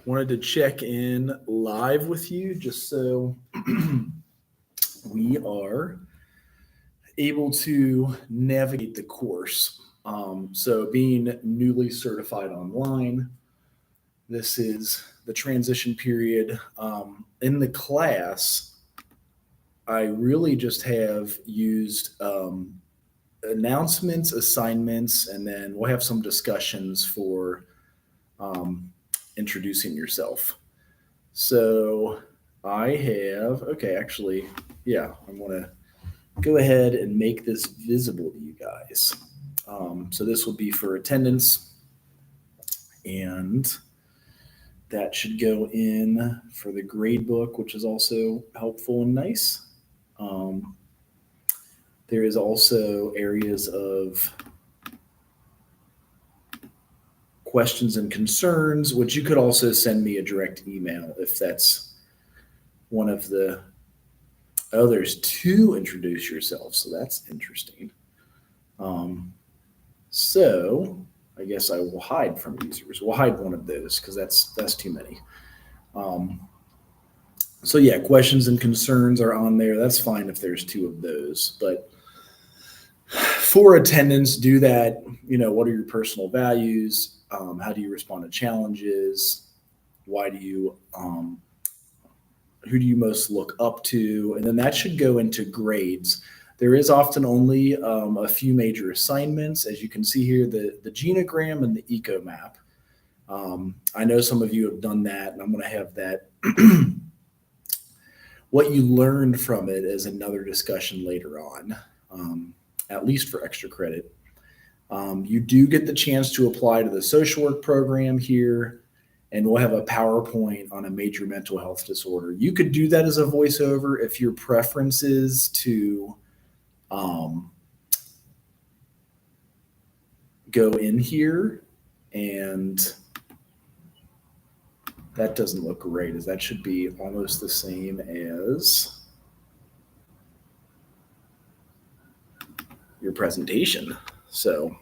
Wanted to check in live with you just so we are able to navigate the course. So, being newly certified online, this is the transition period. In the class, I really just have used announcements, assignments, and then we'll have some discussions for um, introducing yourself. So I have, okay, actually, yeah, I'm going to go ahead and make this visible to you guys. So this will be for attendance, and that should go in for the grade book, which is also helpful and nice. Um, there is also areas of questions and concerns, which you could also send me a direct email if that's one of the others to introduce yourself. So that's interesting. Um, so I guess I will hide from users. We'll hide one of those because that's too many. Um, so yeah, questions and concerns are on there. That's fine if there's two of those, but for attendance, do that. What are your personal values? How do you respond to challenges? Why do you who do you most look up to? And then that should go into grades. There is often only a few major assignments. As you can see here, the genogram and the eco map. I know some of you have done that, and I'm going to have that. What you learned from it is another discussion later on, at least for extra credit. You do get the chance to apply to the social work program here, and we'll have a PowerPoint on a major mental health disorder. You could do that as a voiceover if your preference is to go in here, and that doesn't look great, as that should be almost the same as your presentation. So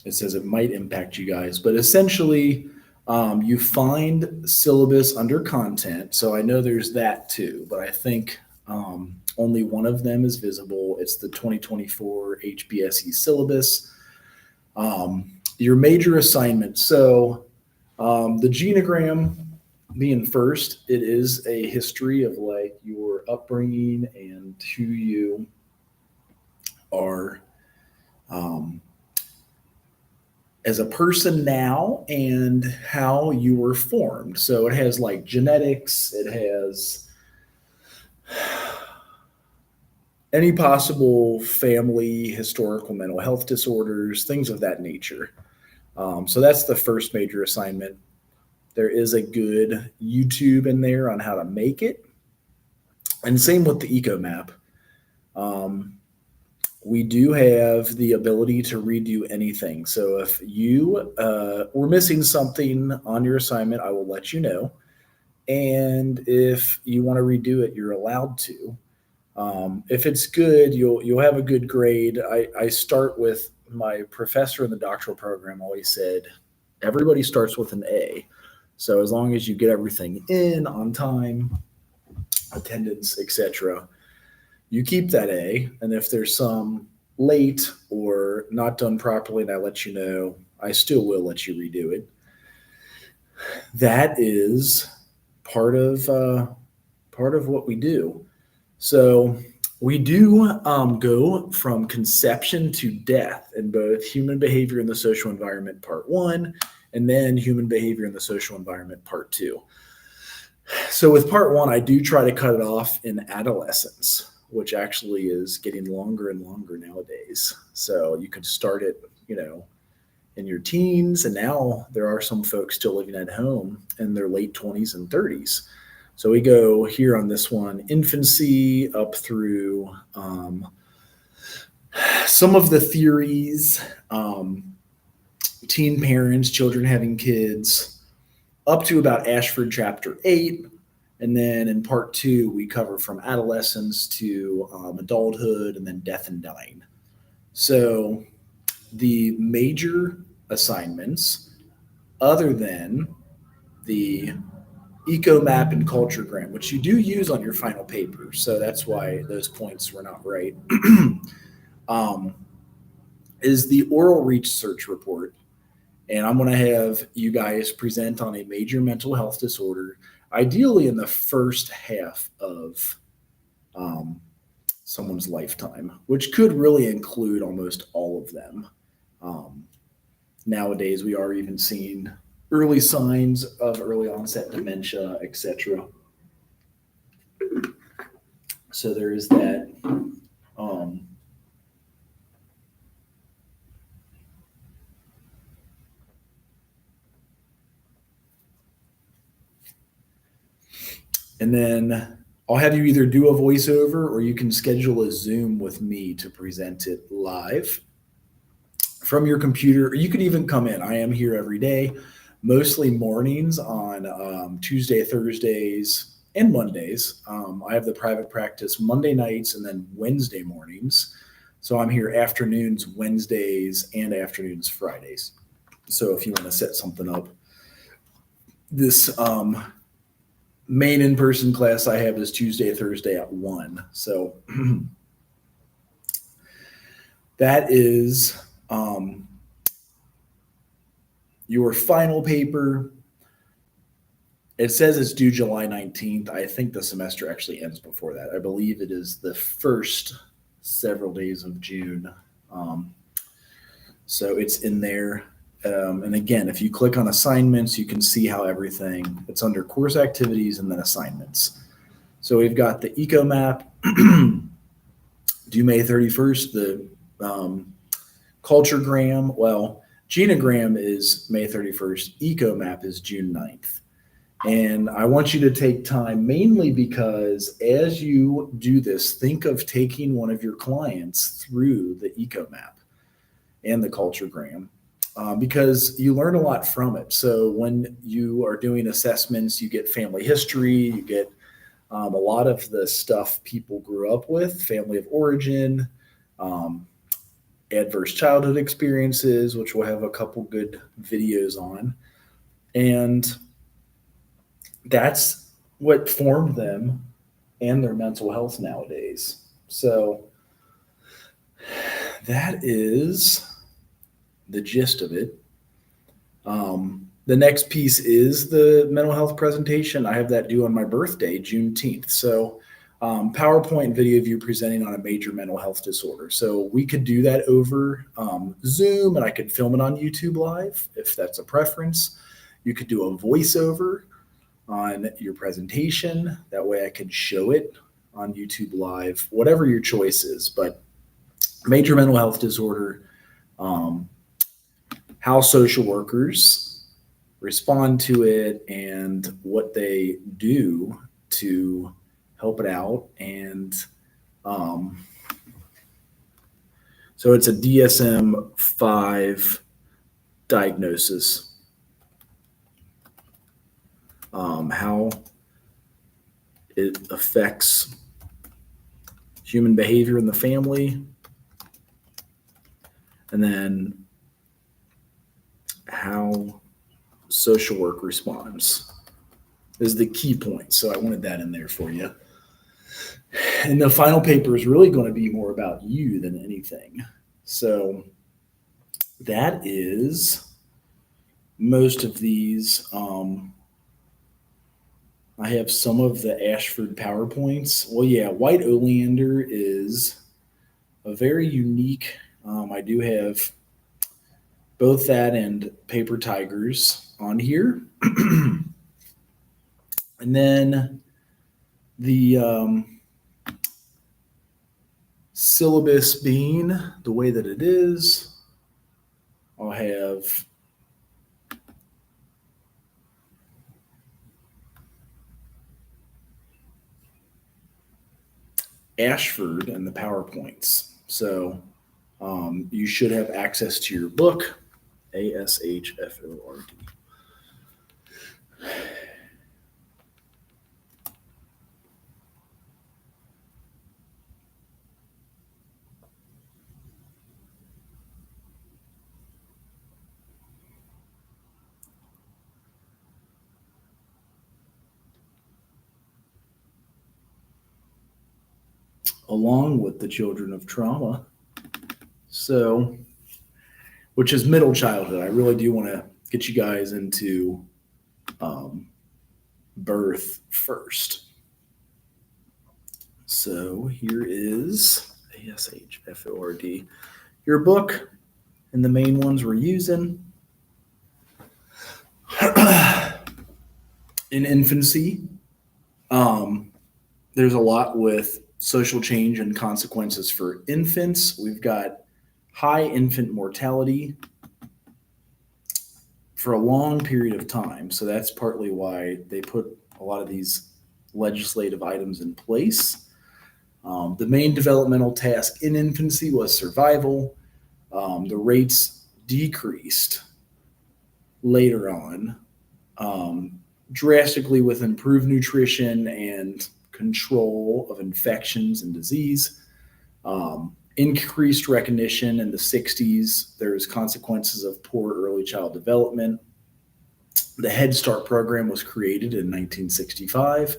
it says it might impact you guys, but essentially you find syllabus under content. So I know there's that too, but I think only one of them is visible. It's the 2024 HBSE syllabus. Your major assignment. So the genogram being first, it is a history of like your upbringing and who you are as a person now and how you were formed. So it has like genetics, it has any possible family, historical mental health disorders, things of that nature. So that's the first major assignment. There is a good YouTube in there on how to make it. And same with the eco map. We do have the ability to redo anything. So if you were missing something on your assignment, I will let you know. And if you want to redo it, you're allowed to. If it's good, you'll have a good grade. I start with my professor in the doctoral program always said, everybody starts with an A. So as long as you get everything in on time, attendance, etc., you keep that A. And if there's some late or not done properly and I let you know, I still will let you redo it. That is part of what we do. So we do go from conception to death in both human behavior in the social environment part 1 and then human behavior in the social environment part 2. So with part 1, I do try to cut it off in adolescence, which actually is getting longer and longer nowadays. So you could start it, in your teens, and now there are some folks still living at home in their late 20s and 30s. So we go here on this one, infancy up through some of the theories, teen parents, children having kids, up to about Ashford chapter 8. And then in part 2, we cover from adolescence to adulthood and then death and dying. So the major assignments, other than the eco map and culturegram, which you do use on your final paper, so that's why those points were not right, um, is the oral research report. And I'm going to have you guys present on a major mental health disorder, ideally in the first half of um, someone's lifetime, which could really include almost all of them. Um, Nowadays, we are even seeing early signs of early onset dementia, etc. So there is that. Um, and then I'll have you either do a voiceover or you can schedule a Zoom with me to present it live from your computer. Or you could even come in. I am here every day, mostly mornings on Tuesday, Thursdays, and Mondays. I have the private practice Monday nights and then Wednesday mornings. So I'm here afternoons, Wednesdays, and afternoons, Fridays. So if you want to set something up, this main in-person class I have is Tuesday, Thursday at 1. So that is your final paper. It says it's due July 19th. I think the semester actually ends before that. I believe it is the first several days of June. So it's in there. And again, if you click on assignments, you can see how everything, it's under course activities and then assignments. So we've got the eco map due May 31st, the culturegram, well, genogram is May 31st, eco map is June 9th. And I want you to take time mainly because as you do this, think of taking one of your clients through the eco map and the culturegram. Because you learn a lot from it. So when you are doing assessments, you get family history, you get a lot of the stuff people grew up with, family of origin, adverse childhood experiences, which we'll have a couple good videos on. And that's what formed them and their mental health nowadays. So that is the gist of it. The next piece is the mental health presentation. I have that due on my birthday, Juneteenth. So PowerPoint video of you presenting on a major mental health disorder. So we could do that over Zoom, and I could film it on YouTube Live if that's a preference. You could do a voiceover on your presentation. That way I could show it on YouTube Live, whatever your choice is. But major mental health disorder, how social workers respond to it and what they do to help it out. And so it's a DSM-5 diagnosis. How it affects human behavior in the family, and then how social work responds is the key point. So I wanted that in there for you. And the final paper is really going to be more about you than anything. So that is most of these. I have some of the Ashford PowerPoints. Well, yeah, white oleander is a very unique. I do have both that and paper tigers on here. And then the syllabus being the way that it is, I'll have Ashford and the PowerPoints. So you should have access to your book, ASHFORD. along with the children of trauma. So, which is middle childhood. I really do want to get you guys into birth first. So here is ASHFORD, your book, and the main ones we're using. In infancy, there's a lot with social change and consequences for infants. We've got high infant mortality for a long period of time. So that's partly why they put a lot of these legislative items in place. The main developmental task in infancy was survival. The rates decreased later on, drastically with improved nutrition and control of infections and disease. Increased recognition in the 60s. There's consequences of poor early child development. The Head Start program was created in 1965,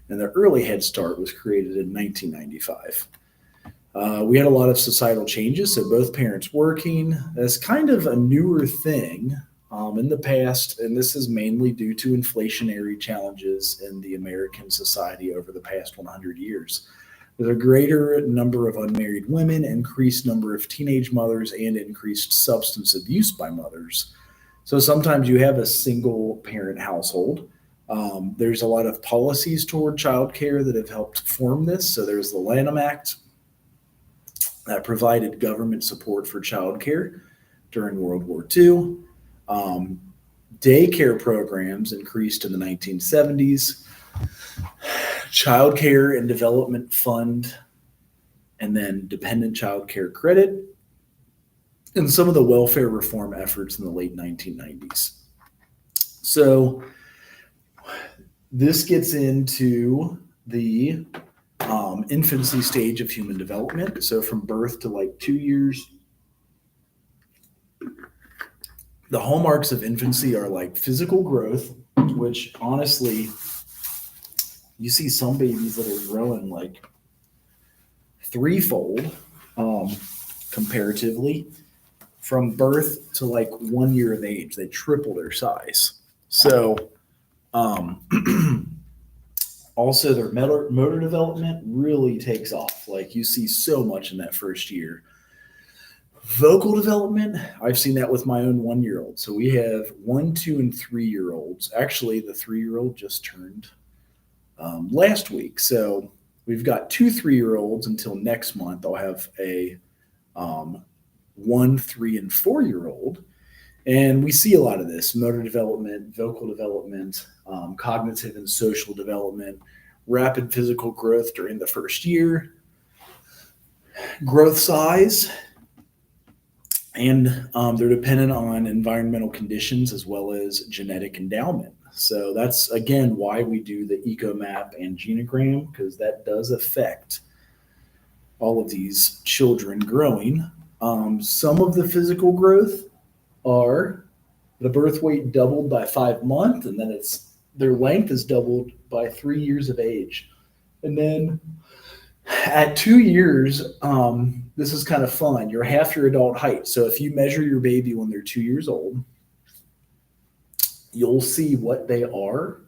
and the Early Head Start was created in 1995. We had a lot of societal changes, so both parents working. That's kind of a newer thing in the past, and this is mainly due to inflationary challenges in the American society over the past 100 years. There's a greater number of unmarried women, increased number of teenage mothers, and increased substance abuse by mothers. So sometimes you have a single parent household. There's a lot of policies toward childcare that have helped form this. So there's the Lanham Act that provided government support for childcare during World War II. Daycare programs increased in the 1970s. Child Care and Development Fund, and then dependent child care credit, and some of the welfare reform efforts in the late 1990s. So this gets into the infancy stage of human development. So from birth to like 2 years, the hallmarks of infancy are like physical growth, which honestly, you see some babies that are growing like threefold comparatively from birth to like 1 year of age. They triple their size. So also their motor development really takes off. Like you see so much in that first year. Vocal development, I've seen that with my own 1 year old. So we have 1, 2, and 3 year olds. Actually, the 3-year-old just turned last week. So we've got 2 3-year-olds until next month. I'll have a 1, 3, and 4-year-old. And we see a lot of this: motor development, vocal development, cognitive and social development, rapid physical growth during the first year, growth size, and they're dependent on environmental conditions as well as genetic endowment. So that's, again, why we do the EcoMap and genogram, because that does affect all of these children growing. Some of the physical growth are the birth weight doubled by 5 months, and then their length is doubled by 3 years of age. And then at 2 years, this is kind of fun. You're half your adult height. So if you measure your baby when they're 2 years old, you'll see what they are,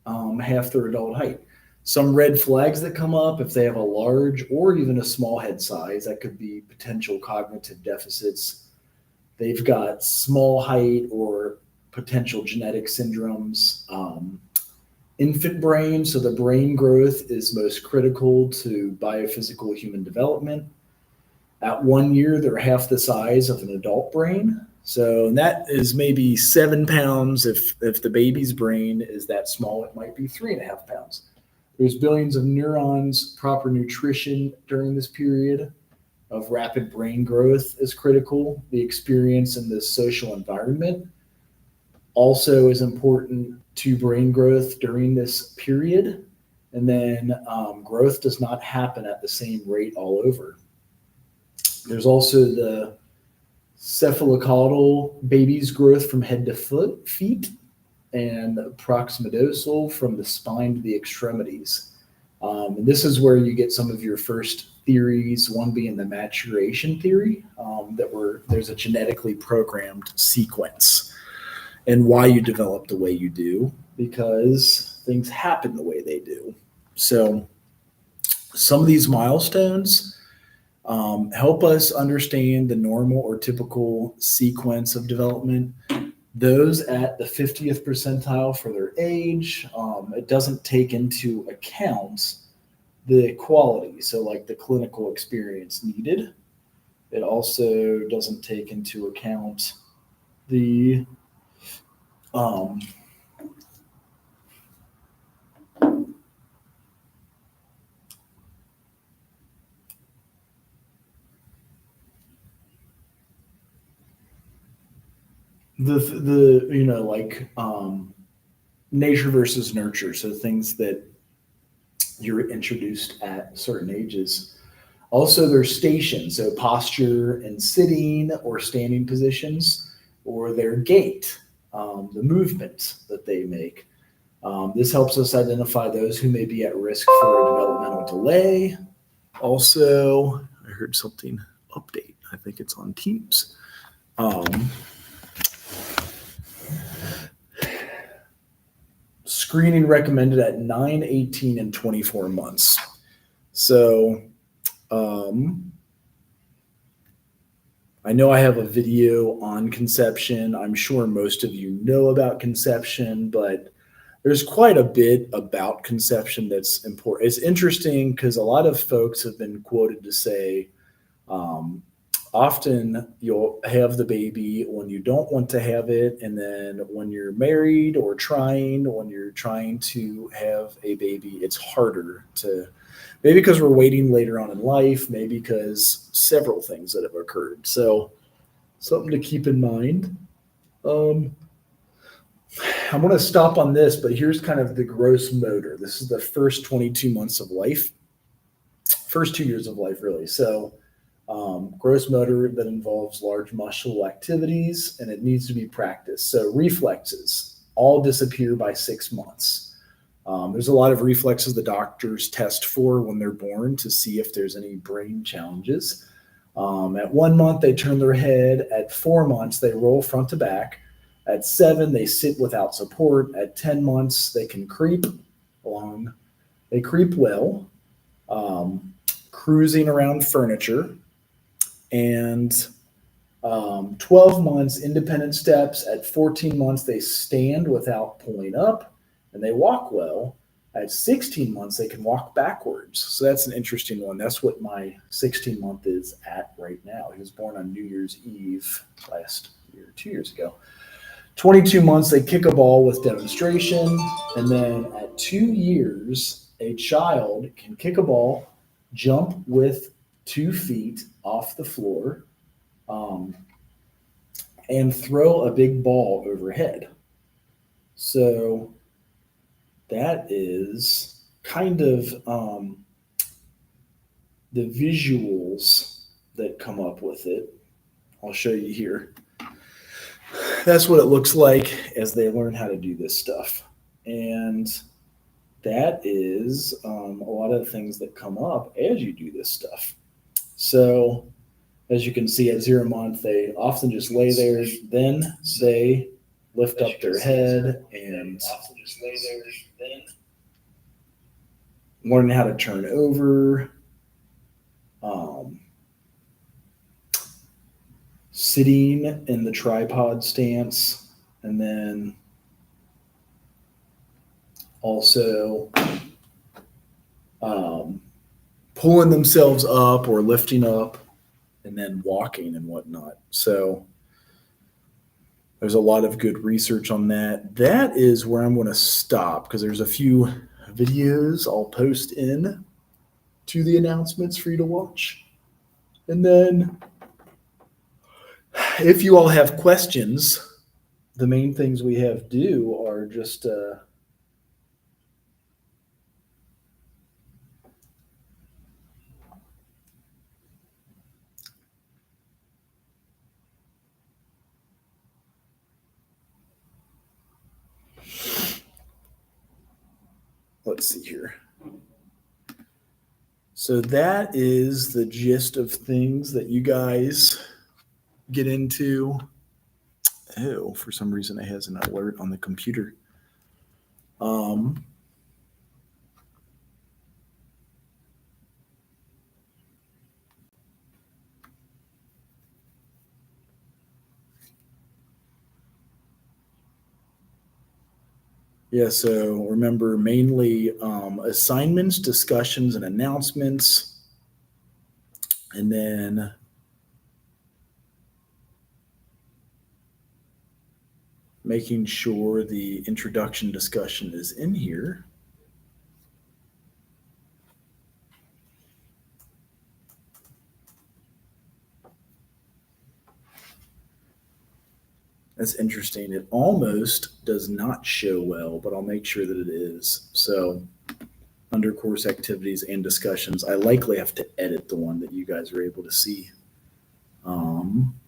half their adult height. Some red flags that come up if they have a large or even a small head size, that could be potential cognitive deficits. They've got small height or potential genetic syndromes. Infant brain, so the brain growth is most critical to biophysical human development. At 1 year, they're half the size of an adult brain. So that is maybe 7 pounds. If the baby's brain is that small, it might be 3.5 pounds. There's billions of neurons. Proper nutrition during this period of rapid brain growth is critical. The experience in the social environment also is important to brain growth during this period. And then growth does not happen at the same rate all over. There's also the cephalocaudal baby's growth from head to feet, and proximal dorsal from the spine to the extremities. And this is where you get some of your first theories, one being the maturation theory, there's a genetically programmed sequence and why you develop the way you do, because things happen the way they do. So some of these milestones help us understand the normal or typical sequence of development. Those at the 50th percentile for their age, it doesn't take into account the quality, so like the clinical experience needed. It also doesn't take into account the um, the nature versus nurture, so things that you're introduced at certain ages. Also, their station, so posture and sitting or standing positions, or their gait, the movement that they make. This helps us identify those who may be at risk for a developmental delay. Also, I heard something update. I think it's on Teams. Screening recommended at 9, 18, and 24 months. So I know I have a video on conception. I'm sure most of you know about conception, but there's quite a bit about conception that's important. It's interesting because a lot of folks have been quoted to say, um, often you'll have the baby when you don't want to have it, and then when you're married or when you're trying to have a baby, it's harder to, maybe because we're waiting later on in life, maybe because several things that have occurred. So something to keep in mind. Um, I'm going to stop on this, but here's kind of the gross motor. This is the first 22 months of life, first 2 years of life, really. So gross motor that involves large muscle activities, and it needs to be practiced. So reflexes all disappear by 6 months. There's a lot of reflexes the doctors test for when they're born to see if there's any brain challenges. At 1 month, they turn their head. At 4 months, they roll front to back. At 7, they sit without support. At 10 months, they can creep along. They creep well, cruising around furniture. And 12 months, independent steps. At 14 months, they stand without pulling up, and they walk well. At 16 months, they can walk backwards. So that's an interesting one. That's what my 16-month is at right now. He was born on New Year's Eve last year, 2 years ago. 22 months, they kick a ball with demonstration. And then at 2 years, a child can kick a ball, jump with 2 feet off the floor, um, and throw a big ball overhead. So that is kind of the visuals that come up with it. I'll show you here. That's what it looks like as they learn how to do this stuff. And that is a lot of the things that come up as you do this stuff. So as you can see at 0 month, they often just lay there. Then they lift up their head and learning how to turn over, sitting in the tripod stance, and then also pulling themselves up or lifting up, and then walking and whatnot. So there's a lot of good research on that. That is where I'm going to stop because there's a few videos I'll post in to the announcements for you to watch. And then if you all have questions, the main things we have do are just let's see here. So that is the gist of things that you guys get into. Oh, for some reason it has an alert on the computer. Yeah, so remember mainly assignments, discussions, and announcements. And then making sure the introduction discussion is in here. That's interesting. It almost does not show well, but I'll make sure that it is. So under course activities and discussions, I likely have to edit the one that you guys are able to see. Um,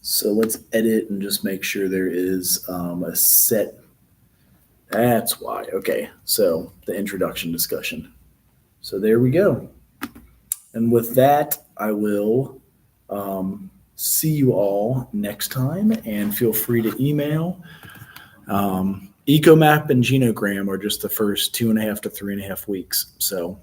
so let's edit and just make sure there is a set. That's why. Okay. So the introduction discussion. So there we go. And with that, I will see you all next time, and feel free to email. Ecomap and Genogram are just the first 2.5 to 3.5 weeks. So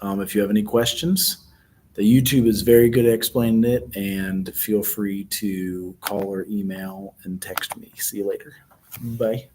if you have any questions, the YouTube is very good at explaining it, and feel free to call or email and text me. See you later. Bye.